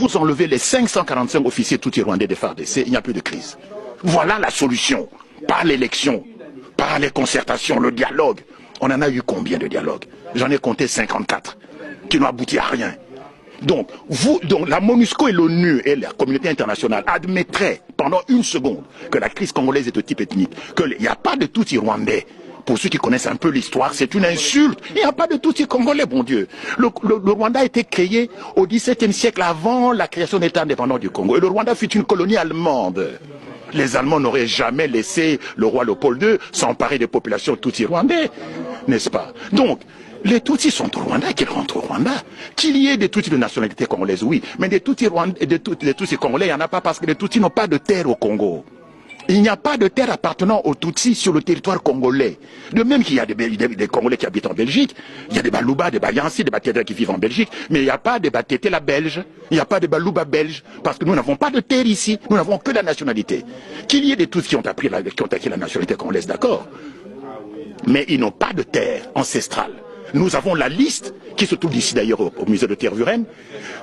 vous enlevez les 545 officiers Tutsi rwandais des FARDC, il n'y a plus de crise. Voilà la solution. Par l'élection, par les concertations, le dialogue. On en a eu combien de dialogues? J'en ai compté 54, qui n'ont abouti à rien. Donc, la MONUSCO et l'ONU et la communauté internationale admettraient pendant une seconde que la crise congolaise est de type ethnique, qu'il n'y a pas de Tutsi rwandais. Pour ceux qui connaissent un peu l'histoire, c'est une insulte. Il n'y a pas de Tutsi congolais, bon Dieu. Le Rwanda a été créé au XVIIe siècle avant la création de l'État indépendant du Congo. Et le Rwanda fut une colonie allemande. Les Allemands n'auraient jamais laissé le roi Léopold II s'emparer des populations Tutsi rwandais, n'est-ce pas? Donc, les Tutsis sont au Rwanda, qu'ils rentrent au Rwanda. Qu'il y ait des Tutsis de nationalité congolaise, oui. Mais des Tutsis congolais, il n'y en a pas parce que les Tutsis n'ont pas de terre au Congo. Il n'y a pas de terre appartenant aux Tutsis sur le territoire congolais. De même qu'il y a des Congolais qui habitent en Belgique, il y a des Balouba, des Bayansi, des Batédra qui vivent en Belgique, mais il n'y a pas de Batétela belge, il n'y a pas de Balouba belge, parce que nous n'avons pas de terre ici, nous n'avons que la nationalité. Qu'il y ait des Tutsis qui ont acquis la nationalité congolaise, d'accord, mais ils n'ont pas de terre ancestrale. Nous avons la liste, qui se trouve ici d'ailleurs au musée de Tervuren,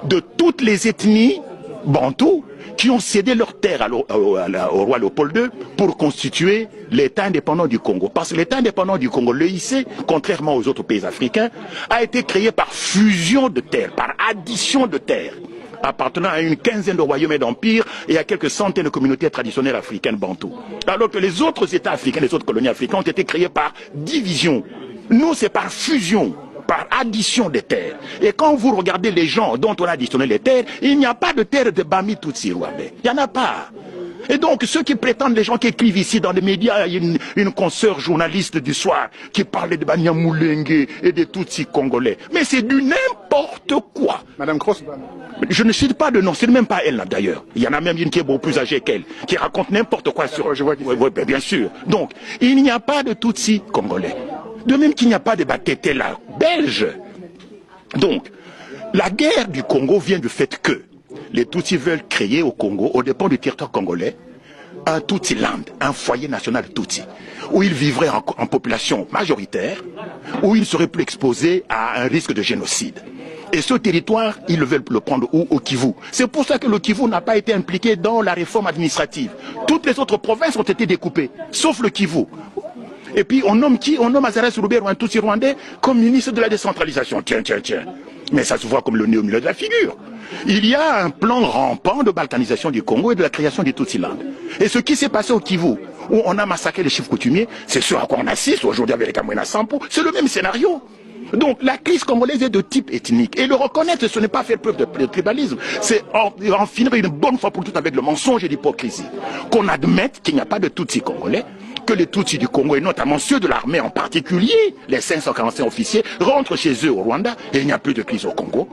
de toutes les ethnies bantoues qui ont cédé leur terre au roi Léopold II pour constituer l'État indépendant du Congo. Parce que l'État indépendant du Congo, l'EIC, contrairement aux autres pays africains, a été créé par fusion de terres, par addition de terres, appartenant à une quinzaine de royaumes et d'empires et à quelques centaines de communautés traditionnelles africaines bantoues. Alors que les autres États africains, les autres colonies africaines ont été créés par division. Nous, c'est par fusion, par addition des terres. Et quand vous regardez les gens dont on a additionné les terres, il n'y a pas de terre de Bami Tutsi rwandais. Il n'y en a pas. Et donc, ceux qui prétendent, les gens qui écrivent ici dans les médias, il y a une consoeur journaliste du soir qui parlait de Banyamulenge et des Tutsis congolais. Mais c'est du n'importe quoi. Madame Cross. Je ne cite pas de nom, c'est même pas elle là d'ailleurs. Il y en a même une qui est beaucoup plus âgée qu'elle, qui raconte n'importe quoi sur... Oui, bien sûr. Donc, il n'y a pas de Tutsis congolais. De même qu'il n'y a pas de Batétela belge. Donc, la guerre du Congo vient du fait que les Tutsis veulent créer au Congo, au dépend du territoire congolais, un Tutsi-land, un foyer national Tutsi, où ils vivraient en population majoritaire, où ils seraient plus exposés à un risque de génocide. Et ce territoire, ils veulent le prendre où? Au Kivu. C'est pour ça que le Kivu n'a pas été impliqué dans la réforme administrative. Toutes les autres provinces ont été découpées, sauf le Kivu. Et puis on nomme qui? On nomme Azara Souroubé, un Tutsi rwandais, comme ministre de la décentralisation. Tiens. Mais ça se voit comme le nez au milieu de la figure. Il y a un plan rampant de balkanisation du Congo et de la création du Tutsi-land. Et ce qui s'est passé au Kivu, où on a massacré les chefs coutumiers, c'est ce à quoi on assiste aujourd'hui avec les Kamwena Sampo, c'est le même scénario. Donc la crise congolaise est de type ethnique. Et le reconnaître, ce n'est pas faire preuve de tribalisme, c'est en finir une bonne fois pour toutes avec le mensonge et l'hypocrisie. Qu'on admette qu'il n'y a pas de Tutsi congolais, que les Tutsis du Congo, et notamment ceux de l'armée en particulier, les 545 officiers, rentrent chez eux au Rwanda, et il n'y a plus de crise au Congo.